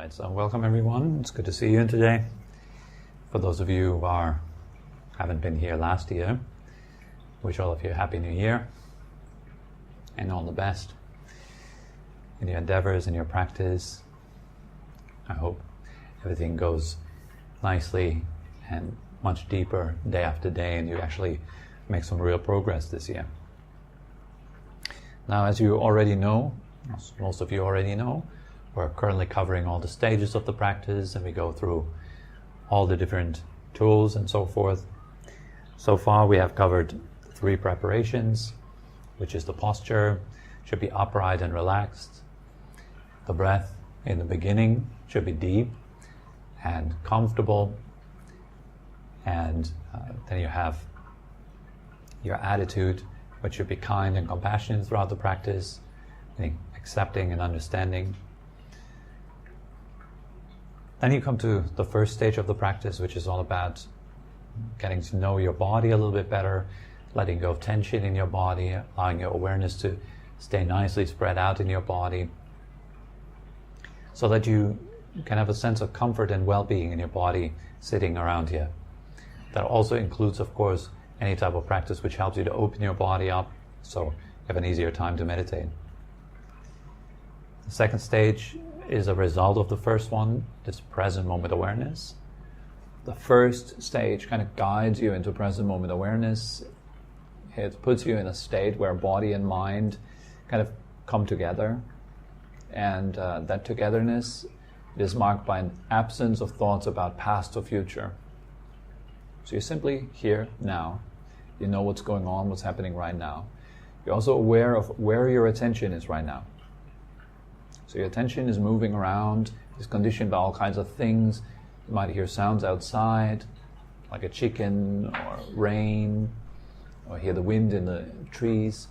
Right, so welcome everyone. It's good to see you today. For those of you who haven't been here last year, wish all of you a Happy New Year and all the best in your endeavors, in your practice. I hope everything goes nicely and much deeper day after day, and you actually make some real progress this year. Now, as you already know, most of you already know, we're currently covering all the stages of the practice, and we go through all the different tools and so forth. So far we have covered 3 preparations, which is the posture, should be upright and relaxed. The breath in the beginning should be deep and comfortable. And then you have your attitude, which should be kind and compassionate throughout the practice, meaning accepting and understanding. Then you come to the first stage of the practice, which is all about getting to know your body a little bit better, letting go of tension in your body, allowing your awareness to stay nicely spread out in your body, so that you can have a sense of comfort and well-being in your body sitting around here. That also includes, of course, any type of practice which helps you to open your body up, so you have an easier time to meditate. The second stage is a result of the first one, this present moment awareness. The first stage kind of guides you into present moment awareness. It puts you in a state where body and mind kind of come together, and that togetherness is marked by an absence of thoughts about past or future. So you're simply here now. You know what's going on, what's happening right now. You're also aware of where your attention is right now. So your attention is moving around, is conditioned by all kinds of things. You might hear sounds outside, like a chicken or rain, or hear the wind in the trees.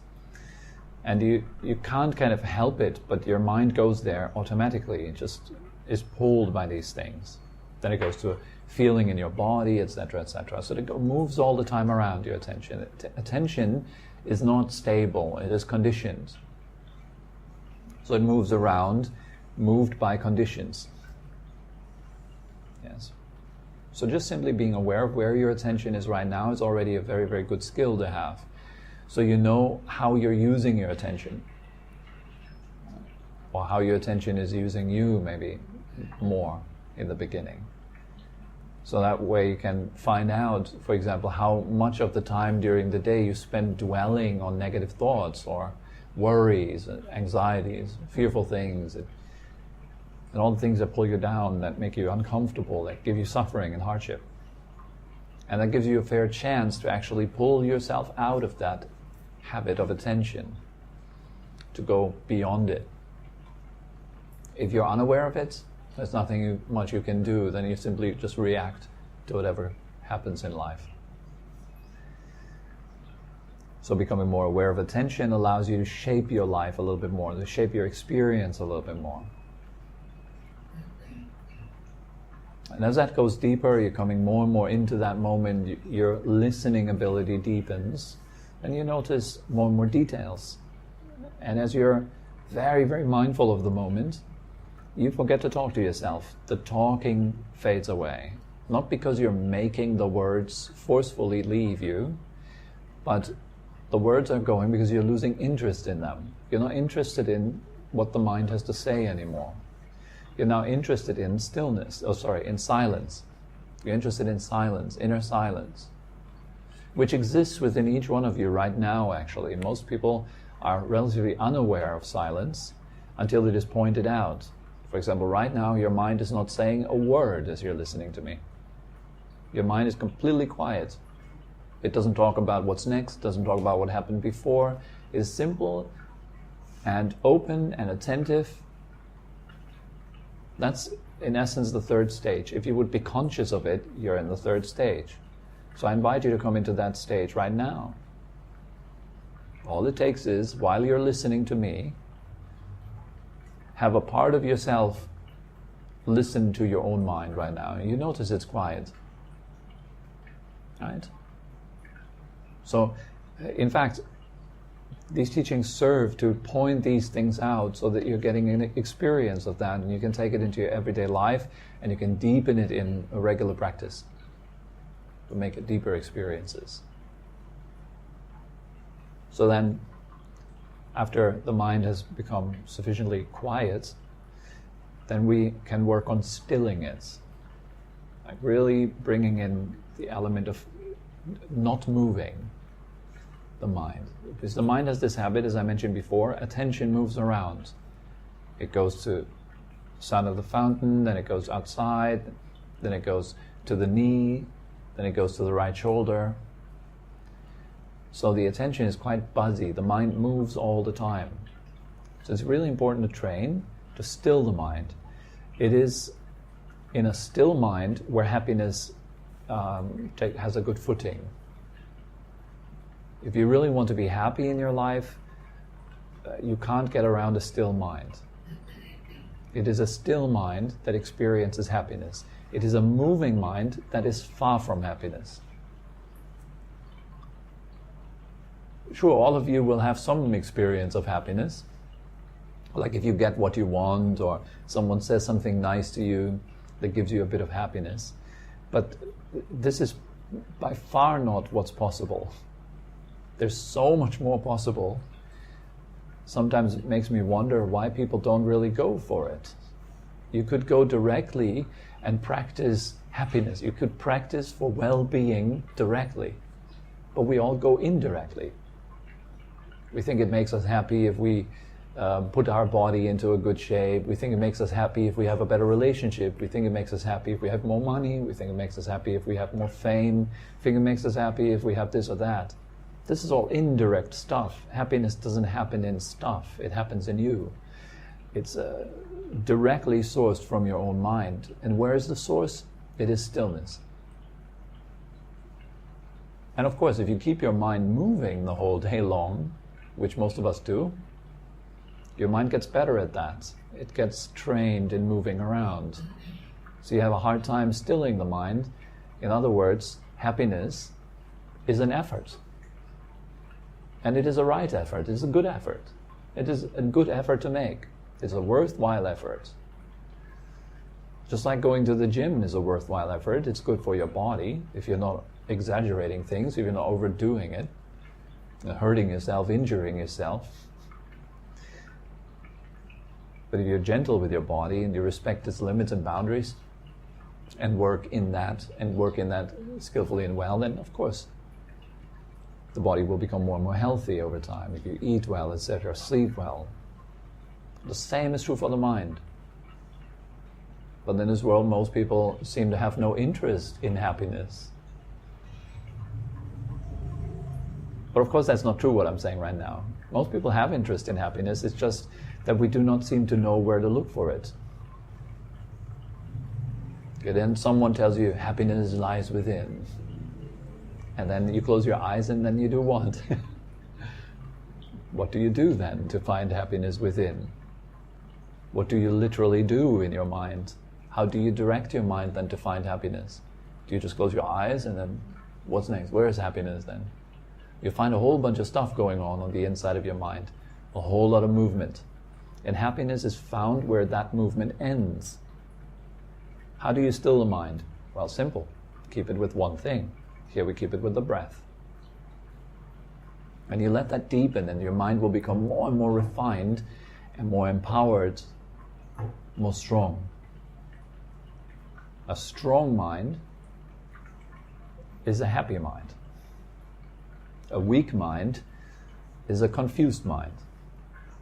And you can't kind of help it, but your mind goes there automatically. It just is pulled by these things. Then it goes to a feeling in your body, etc., etc. So it moves all the time around your attention. Attention is not stable, it is conditioned. So it moves around, moved by conditions. Yes. So just simply being aware of where your attention is right now is already a very, very good skill to have. So you know how you're using your attention, or how your attention is using you maybe more in the beginning. So that way you can find out, for example, how much of the time during the day you spend dwelling on negative thoughts or worries, anxieties, fearful things, and all the things that pull you down, that make you uncomfortable, that give you suffering and hardship. And that gives you a fair chance to actually pull yourself out of that habit of attention, to go beyond it. If you're unaware of it, there's nothing much you can do, then you simply just react to whatever happens in life. So becoming more aware of attention allows you to shape your life a little bit more, to shape your experience a little bit more. And as that goes deeper, you're coming more and more into that moment, your listening ability deepens, and you notice more and more details. And as you're very, very mindful of the moment, you forget to talk to yourself. The talking fades away. Not because you're making the words forcefully leave you, but the words are going because you're losing interest in them. You're not interested in what the mind has to say anymore. You're now interested in stillness, in silence. You're interested in silence, inner silence, which exists within each one of you right now, actually. Most people are relatively unaware of silence until it is pointed out. For example, right now your mind is not saying a word as you're listening to me. Your mind is completely quiet. It doesn't talk about what's next, doesn't talk about what happened before. It is simple and open and attentive. That's, in essence, the third stage. If you would be conscious of it, you're in the third stage. So I invite you to come into that stage right now. All it takes is, while you're listening to me, have a part of yourself listen to your own mind right now. And you notice it's quiet. Right? So, in fact, these teachings serve to point these things out so that you're getting an experience of that, and you can take it into your everyday life, and you can deepen it in a regular practice to make it deeper experiences. So then, after the mind has become sufficiently quiet, then we can work on stilling it, like really bringing in the element of not moving the mind. Because the mind has this habit, as I mentioned before, attention moves around. It goes to the sound of the fountain, then it goes outside, then it goes to the knee, then it goes to the right shoulder. So the attention is quite buzzy. The mind moves all the time. So it's really important to train to still the mind. It is in a still mind where happiness has a good footing. If you really want to be happy in your life, you can't get around a still mind. It is a still mind that experiences happiness. It is a moving mind that is far from happiness. Sure, all of you will have some experience of happiness. Like if you get what you want, or someone says something nice to you that gives you a bit of happiness. But this is by far not what's possible. There's so much more possible. Sometimes it makes me wonder why people don't really go for it. You could go directly and practice happiness. You could practice for well-being directly. But we all go indirectly. We think it makes us happy if we put our body into a good shape. We think it makes us happy if we have a better relationship. We think it makes us happy if we have more money. We think it makes us happy if we have more fame. We think it makes us happy if we have this or that. This is all indirect stuff. Happiness doesn't happen in stuff. It happens in you. It's directly sourced from your own mind. And where is the source? It is stillness. And of course, if you keep your mind moving the whole day long, which most of us do, your mind gets better at that. It gets trained in moving around. So you have a hard time stilling the mind. In other words, happiness is an effort. And it is a right effort. It is a good effort. It is a good effort to make. It's a worthwhile effort. Just like going to the gym is a worthwhile effort. It's good for your body if you're not exaggerating things, if you're not overdoing it, hurting yourself, injuring yourself. But if you're gentle with your body and you respect its limits and boundaries and work in that skillfully and well, then of course the body will become more and more healthy over time. If you eat well, etc., sleep well. The same is true for the mind. But in this world, most people seem to have no interest in happiness. But of course that's not true what I'm saying right now. Most people have interest in happiness, it's just that we do not seem to know where to look for it. Okay, then someone tells you happiness lies within. And then you close your eyes and then you do what? What do you do then to find happiness within? What do you literally do in your mind? How do you direct your mind then to find happiness? Do you just close your eyes and then what's next? Where is happiness then? You find a whole bunch of stuff going on the inside of your mind. A whole lot of movement. And happiness is found where that movement ends. How do you still the mind? Well, simple. Keep it with one thing. Here we keep it with the breath. And you let that deepen and your mind will become more and more refined and more empowered, more strong. A strong mind is a happy mind. A weak mind is a confused mind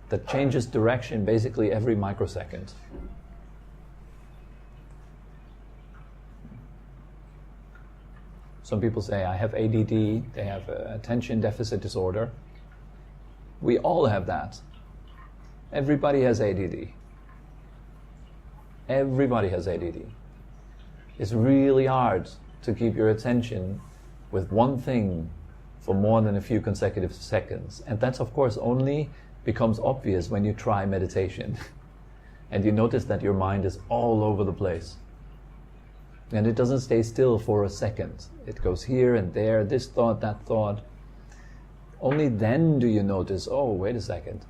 that changes direction basically every microsecond. Some people say, I have ADD, they have attention deficit disorder. We all have that. Everybody has ADD. Everybody has ADD. It's really hard to keep your attention with one thing for more than a few consecutive seconds. And that's of course only becomes obvious when you try meditation. And you notice that your mind is all over the place. And it doesn't stay still for a second. It goes here and there, this thought, that thought. only then do you notice, oh, wait a second,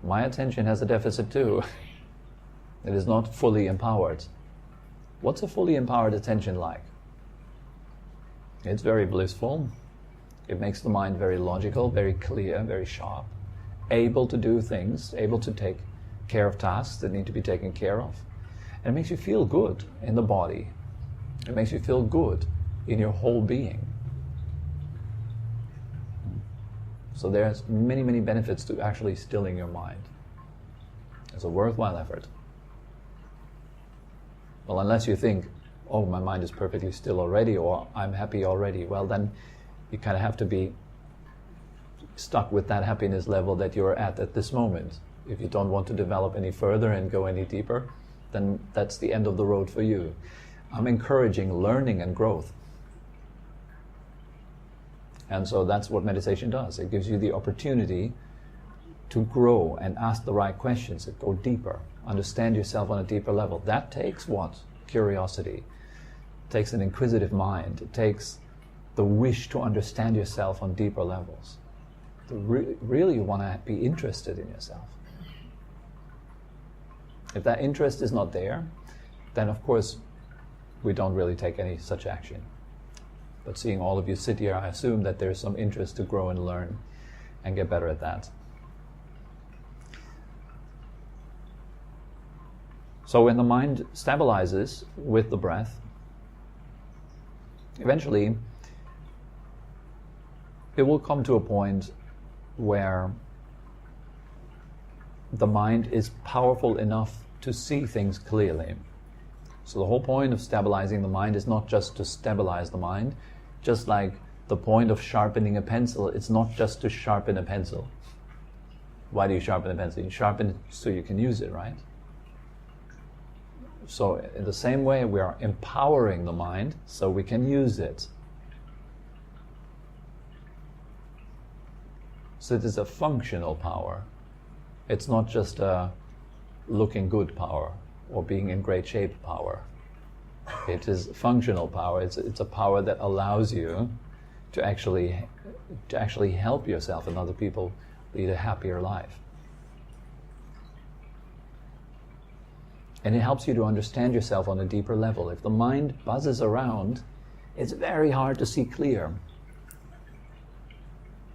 my attention has a deficit too. It is not fully empowered. What's a fully empowered attention like? It's very blissful. It makes the mind very logical, very clear, very sharp, able to do things, able to take care of tasks that need to be taken care of. And it makes you feel good in the body. It makes you feel good in your whole being. So there's many, many benefits to actually stilling your mind. It's a worthwhile effort. Well, unless you think, oh, my mind is perfectly still already, or I'm happy already, well, then you kind of have to be stuck with that happiness level that you're at this moment. If you don't want to develop any further and go any deeper, then that's the end of the road for you. I'm encouraging learning and growth. And so that's what meditation does. It gives you the opportunity to grow and ask the right questions, and go deeper, understand yourself on a deeper level. That takes what? Curiosity. It takes an inquisitive mind. It takes the wish to understand yourself on deeper levels. Really you want to be interested in yourself. If that interest is not there, then of course we don't really take any such action. But seeing all of you sit here, I assume that there's some interest to grow and learn and get better at that. So when the mind stabilizes with the breath, eventually it will come to a point where the mind is powerful enough to see things clearly. So the whole point of stabilizing the mind is not just to stabilize the mind, just like the point of sharpening a pencil, it's not just to sharpen a pencil. Why do you sharpen a pencil? You sharpen it so you can use it, right? So in the same way, we are empowering the mind so we can use it. So it is a functional power. It's not just a looking good power or being in great shape power. It is functional power. It's a power that allows you to actually help yourself and other people lead a happier life. And it helps you to understand yourself on a deeper level. If the mind buzzes around, it's very hard to see clear.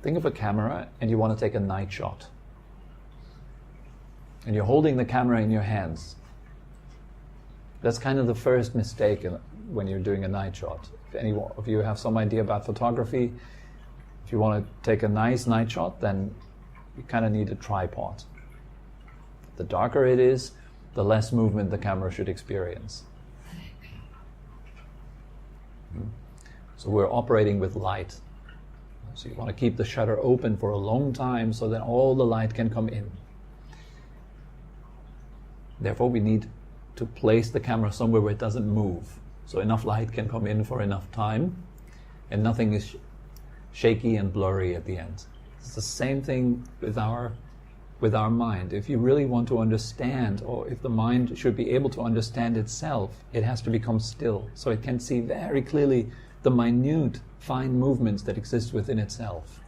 Think of a camera and you want to take a night shot. And you're holding the camera in your hands. That's kind of the first mistake when you're doing a night shot. If any of you have some idea about photography, if you want to take a nice night shot, then you kind of need a tripod. The darker it is, the less movement the camera should experience. So we're operating with light. So you want to keep the shutter open for a long time so that all the light can come in. Therefore, we need to place the camera somewhere where it doesn't move, so enough light can come in for enough time, and nothing is shaky and blurry at the end. It's the same thing with our mind. If you really want to understand, or if the mind should be able to understand itself, it has to become still, so it can see very clearly the minute, fine movements that exist within itself.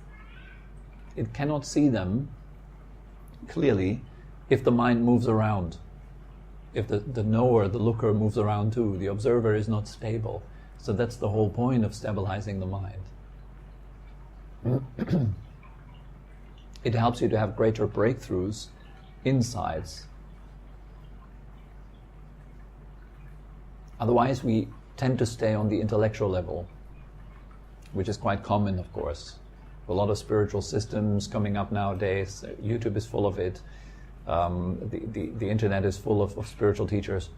It cannot see them clearly if the mind moves around. If the knower, the looker moves around too, the observer is not stable. So that's the whole point of stabilizing the mind. It helps you to have greater breakthroughs, insights. Otherwise, we tend to stay on the intellectual level, which is quite common, of course. A lot of spiritual systems coming up nowadays. YouTube is full of it. The internet is full of spiritual teachers,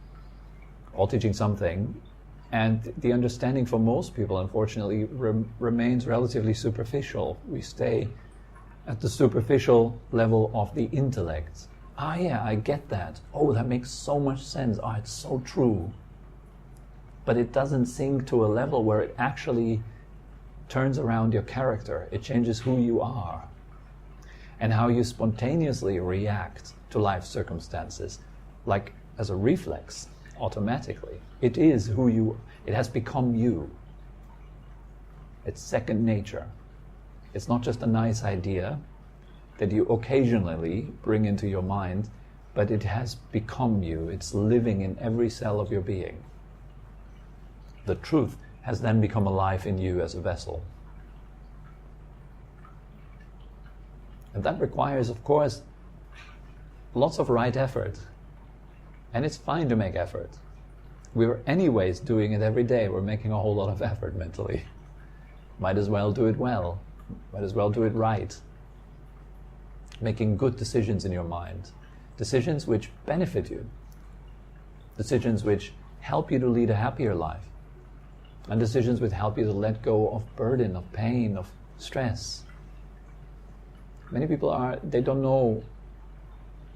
all teaching something. And the understanding for most people, unfortunately, remains relatively superficial. We stay at the superficial level of the intellect. Ah, yeah, I get that. Oh, that makes so much sense. Ah, it's so true. But it doesn't sink to a level where it actually turns around your character. It changes who you are and how you spontaneously react to life circumstances, like as a reflex, automatically. It is who you, it has become you. It's second nature. It's not just a nice idea that you occasionally bring into your mind, but it has become you. It's living in every cell of your being. The truth has then become alive in you as a vessel. And that requires, of course, lots of right effort. And it's fine to make effort. We're anyways doing it every day. We're making a whole lot of effort mentally. Might as well do it well. Might as well do it right. Making good decisions in your mind. Decisions which benefit you. Decisions which help you to lead a happier life. And decisions which help you to let go of burden, of pain, of stress. Many people they don't know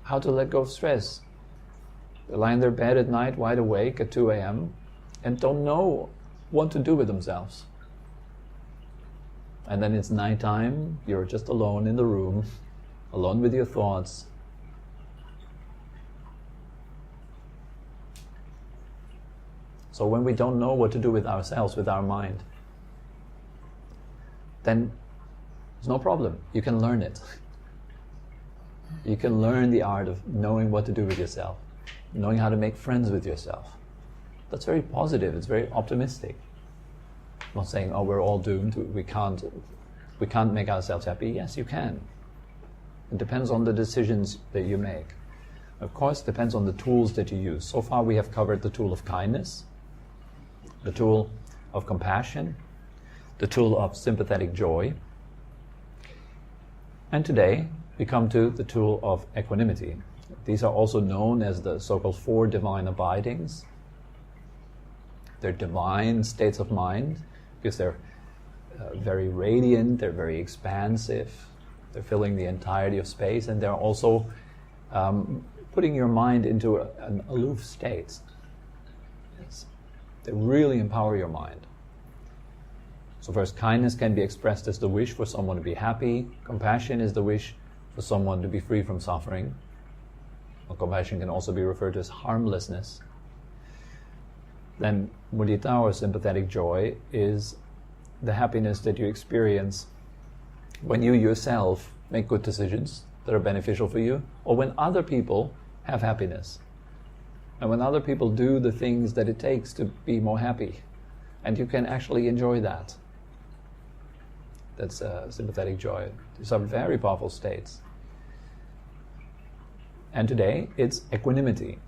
how to let go of stress. They lie in their bed at night, wide awake at 2 a.m. and don't know what to do with themselves. And then it's nighttime, you're just alone in the room, alone with your thoughts. So when we don't know what to do with ourselves, with our mind, then there's no problem. You can learn it. You can learn the art of knowing what to do with yourself, knowing how to make friends with yourself. That's very positive. It's very optimistic. I'm not saying, oh, we're all doomed. We can't make ourselves happy. Yes, you can. It depends on the decisions that you make. Of course, it depends on the tools that you use. So far, we have covered the tool of kindness, the tool of compassion, the tool of sympathetic joy. And today, we come to the tool of equanimity. These are also known as the so-called 4 divine abidings. They're divine states of mind because they're very radiant, they're very expansive, they're filling the entirety of space, and they're also putting your mind into an aloof state. Yes. They really empower your mind. So first, kindness can be expressed as the wish for someone to be happy. Compassion is the wish for someone to be free from suffering. Well, compassion can also be referred to as harmlessness. Then mudita, or sympathetic joy, is the happiness that you experience when you yourself make good decisions that are beneficial for you, or when other people have happiness. And when other people do the things that it takes to be more happy, and you can actually enjoy that. That's sympathetic joy. These are very powerful states. And today, it's equanimity,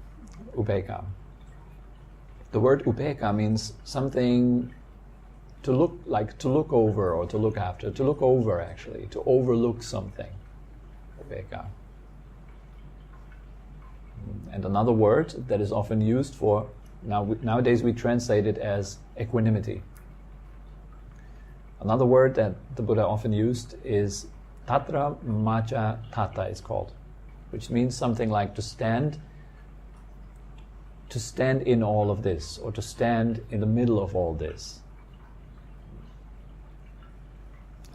Uppekha. The word Uppekha means something to look over or to look after, to look over actually, to overlook something. Uppekha. And another word that is often used for, nowadays we translate it as equanimity. Another word that the Buddha often used is Tatra Macha Tata, it's called, which means something like to stand in all of this, or to stand in the middle of all this.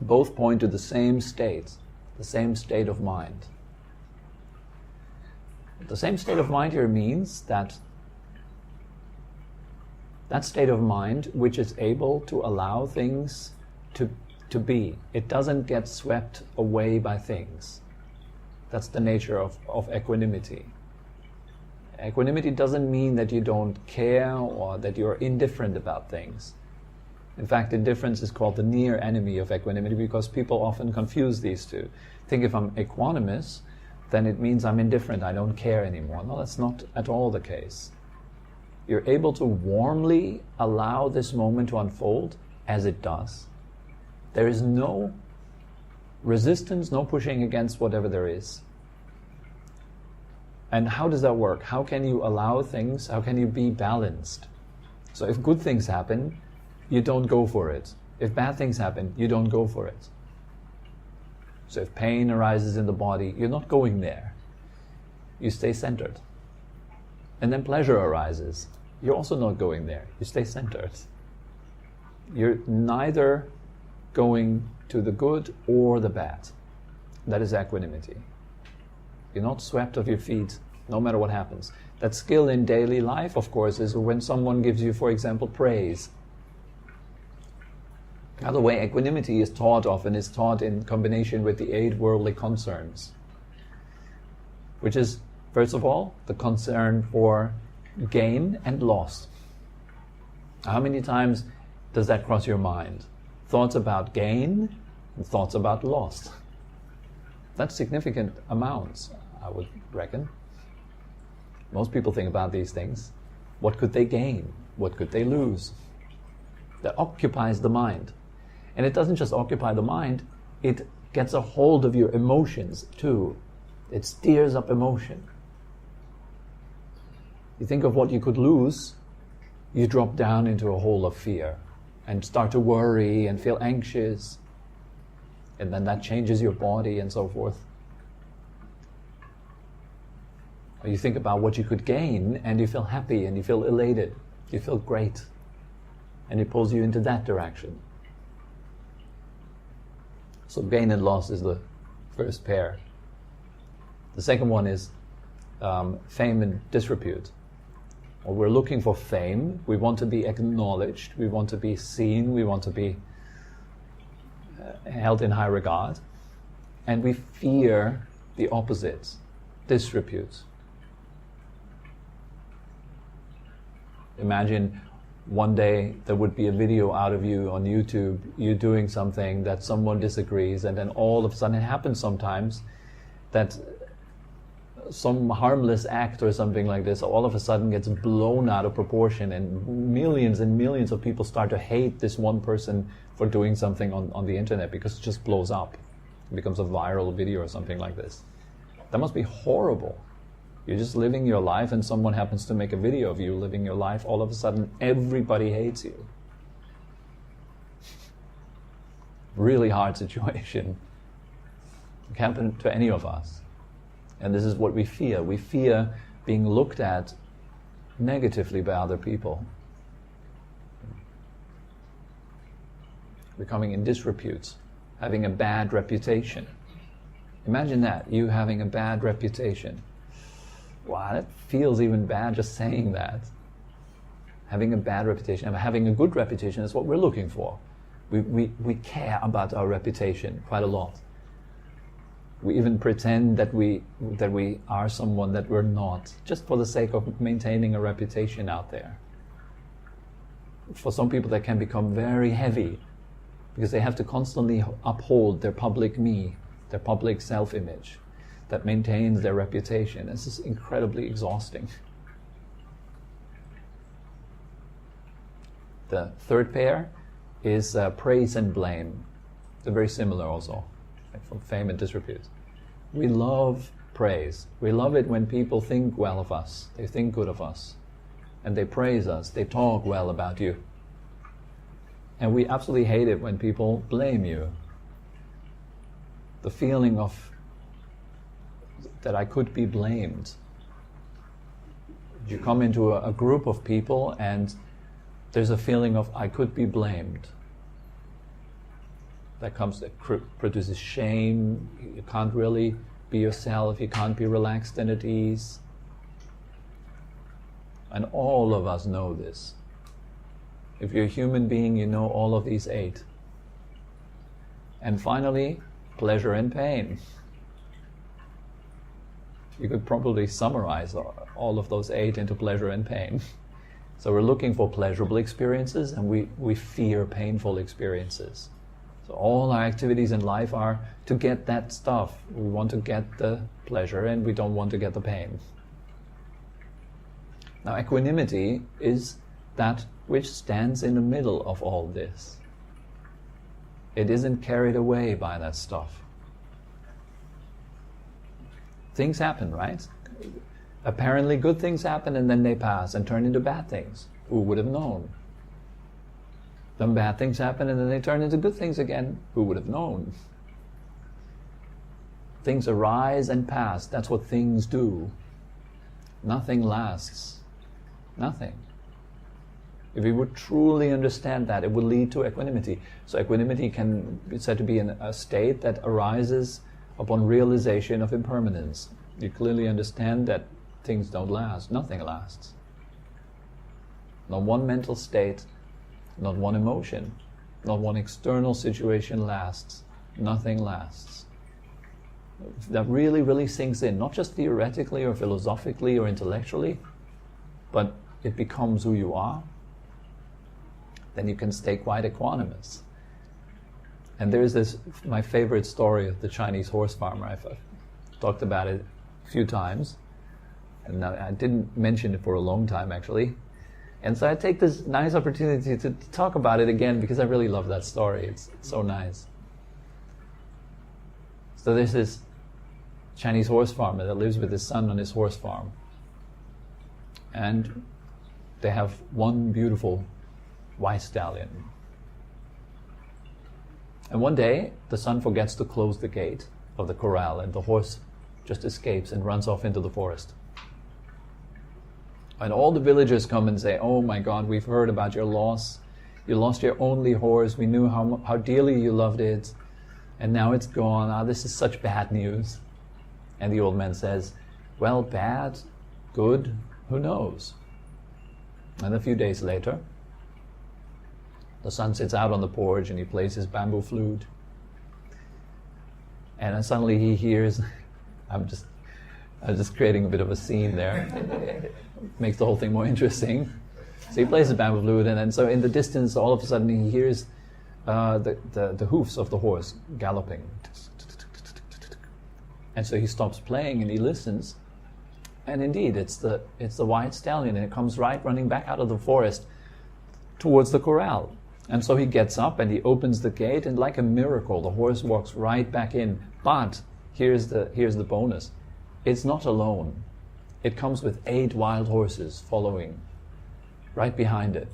Both point to the same state of mind. The same state of mind here means that state of mind which is able to allow things to be. It doesn't get swept away by things. That's the nature of equanimity. Equanimity doesn't mean that you don't care or that you're indifferent about things. In fact, indifference is called the near enemy of equanimity because people often confuse these two. Think if I'm equanimous, then it means I'm indifferent, I don't care anymore. No, that's not at all the case. You're able to warmly allow this moment to unfold as it does. There is no resistance, no pushing against whatever there is. And how does that work? How can you allow things? How can you be balanced? So if good things happen, you don't go for it. If bad things happen, you don't go for it. So if pain arises in the body, you're not going there. You stay centered. And then pleasure arises. You're also not going there. You stay centered. You're neither going to the good or the bad. That is equanimity. You're not swept off your feet, no matter what happens. That skill in daily life, of course, is when someone gives you, for example, praise. By the way, equanimity is taught often, is taught in combination with the 8 worldly concerns, which is, first of all, the concern for gain and loss. How many times does that cross your mind? Thoughts about gain and thoughts about loss. That's significant amounts, I would reckon. Most people think about these things. What could they gain? What could they lose? That occupies the mind. And it doesn't just occupy the mind, it gets a hold of your emotions too. It steers up emotion. You think of what you could lose, you drop down into a hole of fear and start to worry and feel anxious. And then that changes your body and so forth. Or you think about what you could gain and you feel happy and you feel elated. You feel great. And it pulls you into that direction. So gain and loss is the first pair. The second one is fame and disrepute. Well, we're looking for fame. We want to be acknowledged. We want to be seen. We want to be held in high regard. And we fear the opposite, disrepute. Imagine one day there would be a video out of you on YouTube, you doing something that someone disagrees, and then all of a sudden, it happens sometimes that some harmless act or something like this all of a sudden gets blown out of proportion, and millions of people start to hate this one person for doing something on the internet because it just blows up. It becomes a viral video or something like this. That must be horrible. You're just living your life and someone happens to make a video of you living your life. All of a sudden, everybody hates you. Really hard situation. It can happen to any of us. And this is what we fear. We fear being looked at negatively by other people. Becoming in disrepute. Having a bad reputation. Imagine that, you having a bad reputation. Wow, that feels even bad just saying that. Having a bad reputation, and having a good reputation is what we're looking for. We care about our reputation quite a lot. We even pretend that we are someone that we're not, just for the sake of maintaining a reputation out there. For some people that can become very heavy, because they have to constantly uphold their public me, their public self-image. That maintains their reputation. This is incredibly exhausting. The third pair is praise and blame. They're very similar also, right, from fame and disrepute. We love praise. We love it when people think well of us. They think good of us. And they praise us. They talk well about you. And we absolutely hate it when people blame you. The feeling of that I could be blamed. You come into a group of people and there's a feeling of I could be blamed. That produces shame. You can't really be yourself. You can't be relaxed and at ease. And all of us know this. If you're a human being, you know all of these 8. And finally, pleasure and pain. You could probably summarize all of those 8 into pleasure and pain. So we're looking for pleasurable experiences and we fear painful experiences. So all our activities in life are to get that stuff. We want to get the pleasure and we don't want to get the pain. Now equanimity is that which stands in the middle of all this. It isn't carried away by that stuff. Things happen, right? Apparently good things happen and then they pass and turn into bad things. Who would have known? Then bad things happen and then they turn into good things again. Who would have known? Things arise and pass. That's what things do. Nothing lasts. Nothing. If we would truly understand that, it would lead to equanimity. So equanimity can be said to be a state that arises upon realization of impermanence. You clearly understand that things don't last. Nothing lasts. Not one mental state, not one emotion. Not one external situation lasts. Nothing lasts. That really, really sinks in, not just theoretically or philosophically or intellectually, but it becomes who you are. Then you can stay quite equanimous. And there's this, my favorite story of the Chinese horse farmer. I've talked about it a few times, and I didn't mention it for a long time actually. And so I take this nice opportunity to talk about it again because I really love that story. It's so nice. So there's this Chinese horse farmer that lives with his son on his horse farm. And they have one beautiful White Stallion. And one day, the son forgets to close the gate of the corral, and the horse just escapes and runs off into the forest. And all the villagers come and say, "Oh my God, we've heard about your loss. You lost your only horse. We knew how dearly you loved it. And now it's gone. Ah, this is such bad news." And the old man says, "Well, bad, good, who knows?" And a few days later, the son sits out on the porch and he plays his bamboo flute. And then suddenly he hears, I'm just creating a bit of a scene there. It makes the whole thing more interesting. So he plays the bamboo flute, and then so in the distance, all of a sudden he hears the hoofs of the horse galloping. And so he stops playing and he listens. And indeed, it's the White Stallion, and it comes right running back out of the forest towards the corral. And so he gets up and he opens the gate, and like a miracle, the horse walks right back in. But here's the bonus. It's not alone. It comes with 8 wild horses following right behind it.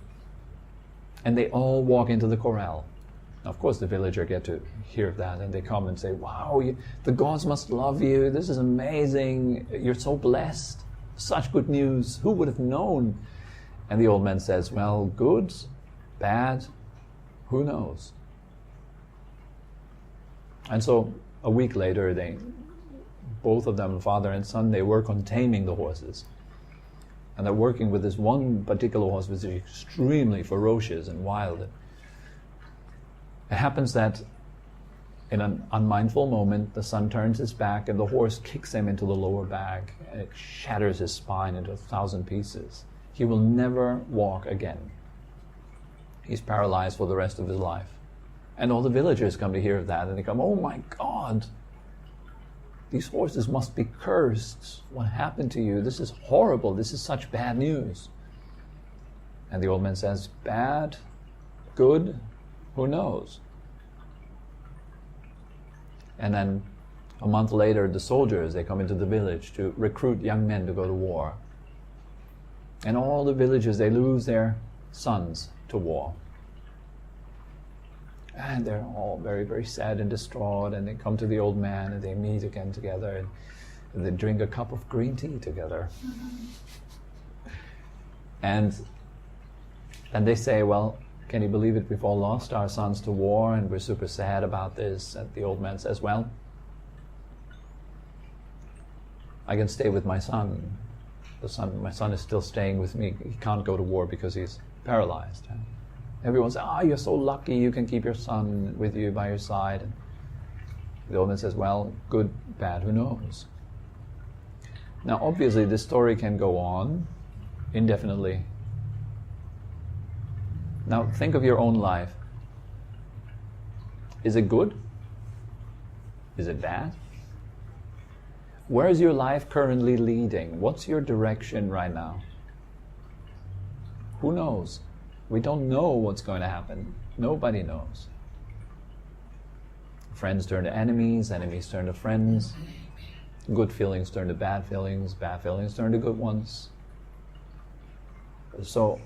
And they all walk into the corral. Now, of course, the villager get to hear that, and they come and say, "Wow, the gods must love you. This is amazing. You're so blessed. Such good news. Who would have known?" And the old man says, "Well, good, bad, who knows?" And so a week later, both of them, father and son, they work on taming the horses. And they're working with this one particular horse which is extremely ferocious and wild. It happens that in an unmindful moment, the son turns his back and the horse kicks him into the lower back, and it shatters his spine into 1,000 pieces. He will never walk again. He's paralyzed for the rest of his life. And all the villagers come to hear of that, and they come, "Oh my God, these horses must be cursed. What happened to you? This is horrible. This is such bad news." And the old man says, "Bad, good, who knows?" And then a month later, the soldiers, they come into the village to recruit young men to go to war. And all the villagers, they lose their sons to war. And they're all very, very sad and distraught, and they come to the old man and they meet again together, and they drink a cup of green tea together. And they say, "Well, can you believe it? We've all lost our sons to war, and we're super sad about this." And the old man says, "Well, I can stay with my son. My son is still staying with me. He can't go to war because he's paralyzed." Everyone says, "Ah, you're so lucky, you can keep your son with you by your side." And the old man says, "Well, good, bad, who knows?" Now, obviously, this story can go on indefinitely. Now, think of your own life. Is it good? Is it bad? Where is your life currently leading? What's your direction right now? Who knows? We don't know what's going to happen. Nobody knows. Friends turn to enemies, enemies turn to friends. Good feelings turn to bad feelings turn to good ones. So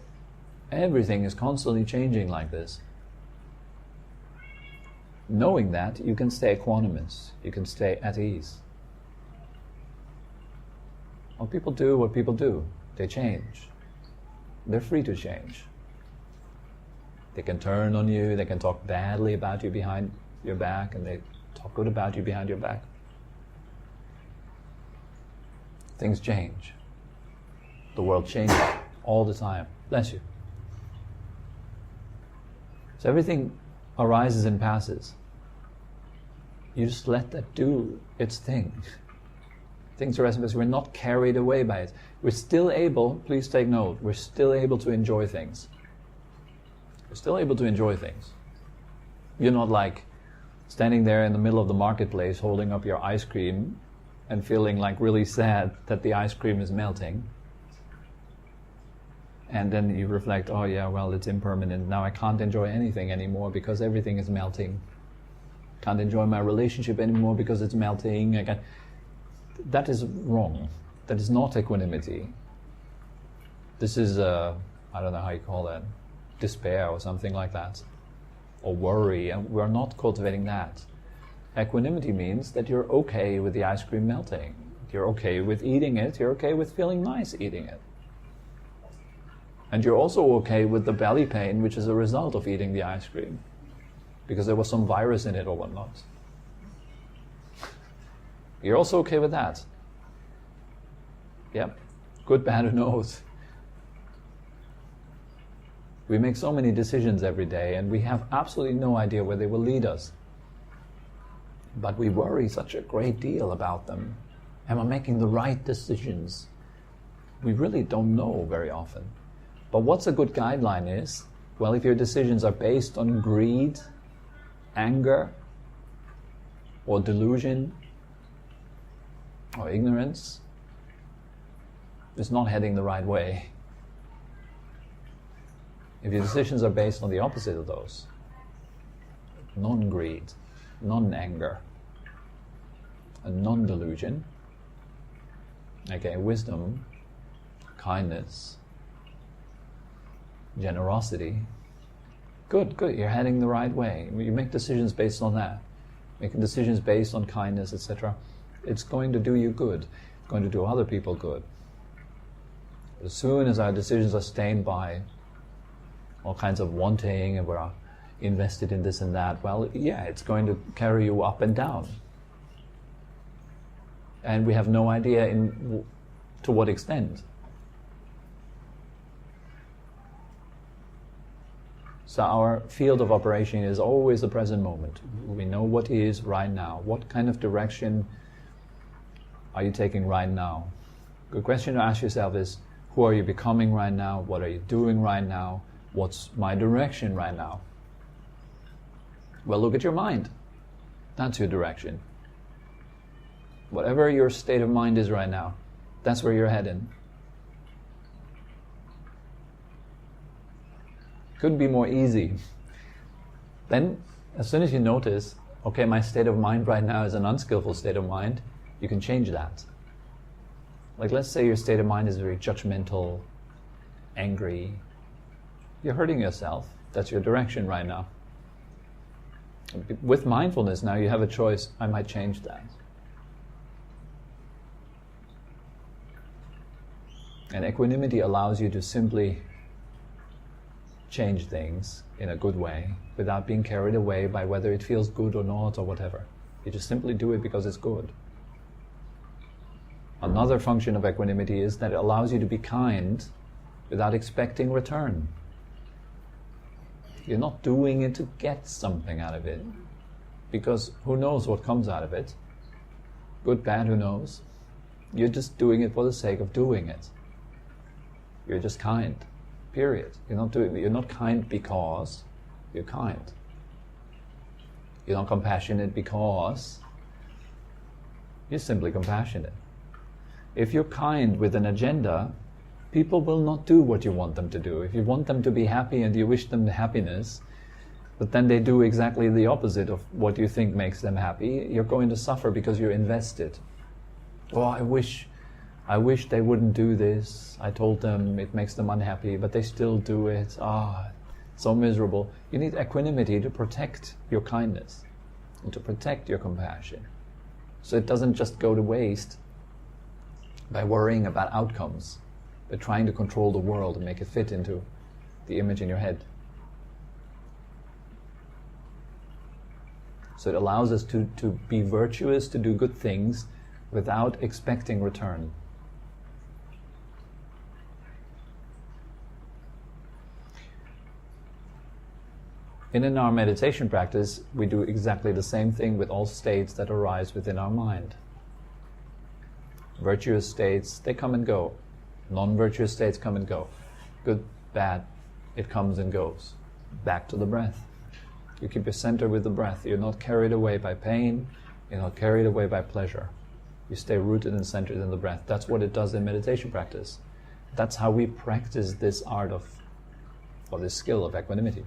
everything is constantly changing like this. Knowing that, you can stay equanimous, you can stay at ease. Well, people do what people do. They change. They're free to change. They can turn on you, they can talk badly about you behind your back, and they talk good about you behind your back. Things change. The world changes all the time. Bless you. So everything arises and passes. You just let that do its thing. Things arise and pass. We're not carried away by it. We're still able, please take note, we're still able to enjoy things. We're still able to enjoy things. You're not like standing there in the middle of the marketplace holding up your ice cream and feeling like really sad that the ice cream is melting. And then you reflect, oh yeah, well, it's impermanent. Now I can't enjoy anything anymore because everything is melting. Can't enjoy my relationship anymore because it's melting. That is wrong. That is not equanimity. This is, I don't know how you call that, despair or something like that. Or worry, and we're not cultivating that. Equanimity means that you're okay with the ice cream melting. You're okay with eating it. You're okay with feeling nice eating it. And you're also okay with the belly pain, which is a result of eating the ice cream, because there was some virus in it or whatnot. You're also okay with that. Yep. Good, bad, who knows? We make so many decisions every day, and we have absolutely no idea where they will lead us. But we worry such a great deal about them. Am I making the right decisions? We really don't know very often. But what's a good guideline is, well, if your decisions are based on greed, anger, or delusion, or ignorance, it's not heading the right way. If your decisions are based on the opposite of those, non-greed, non-anger, and non-delusion, okay, wisdom, kindness, generosity, good, you're heading the right way. You make decisions based on that. Making decisions based on kindness, etc. It's going to do you good. It's going to do other people good. As soon as our decisions are stained by all kinds of wanting and we're invested in this and that, well, yeah, it's going to carry you up and down. And we have no idea to what extent. So our field of operation is always the present moment. We know what is right now. What kind of direction are you taking right now? Good question to ask yourself is, who are you becoming right now? What are you doing right now? What's my direction right now? Well, look at your mind. That's your direction. Whatever your state of mind is right now, that's where you're heading. Couldn't be more easy. Then, as soon as you notice, okay, my state of mind right now is an unskillful state of mind, you can change that. Like, let's say your state of mind is very judgmental, angry. You're hurting yourself. That's your direction right now. With mindfulness now, you have a choice. I might change that. And equanimity allows you to simply change things in a good way without being carried away by whether it feels good or not or whatever. You just simply do it because it's good. Another function of equanimity is that it allows you to be kind without expecting return. You're not doing it to get something out of it, because who knows what comes out of it. Good, bad, who knows? You're just doing it for the sake of doing it. You're just kind. Period. You're not kind because you're kind. You're not compassionate because you're simply compassionate. If you're kind with an agenda, people will not do what you want them to do. If you want them to be happy and you wish them happiness, but then they do exactly the opposite of what you think makes them happy, you're going to suffer because you're invested. Oh, I wish they wouldn't do this. I told them it makes them unhappy, but they still do it. So miserable. You need equanimity to protect your kindness and to protect your compassion, so it doesn't just go to waste by worrying about outcomes, by trying to control the world and make it fit into the image in your head. So it allows us to be virtuous, to do good things without expecting return. In our meditation practice, we do exactly the same thing with all states that arise within our mind. Virtuous states, they come and go. Non-virtuous states come and go. Good, bad, it comes and goes. Back to the breath. You keep your center with the breath. You're not carried away by pain. You're not carried away by pleasure. You stay rooted and centered in the breath. That's what it does in meditation practice. That's how we practice this art or this skill of equanimity.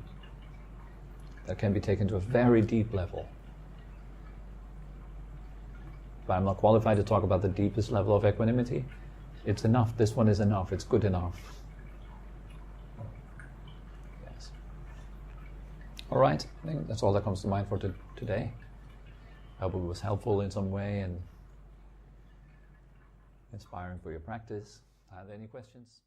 That can be taken to a very deep level. But I'm not qualified to talk about the deepest level of equanimity. It's enough. This one is enough. It's good enough. Yes. All right. I think that's all that comes to mind for today. I hope it was helpful in some way and inspiring for your practice. Are there any questions?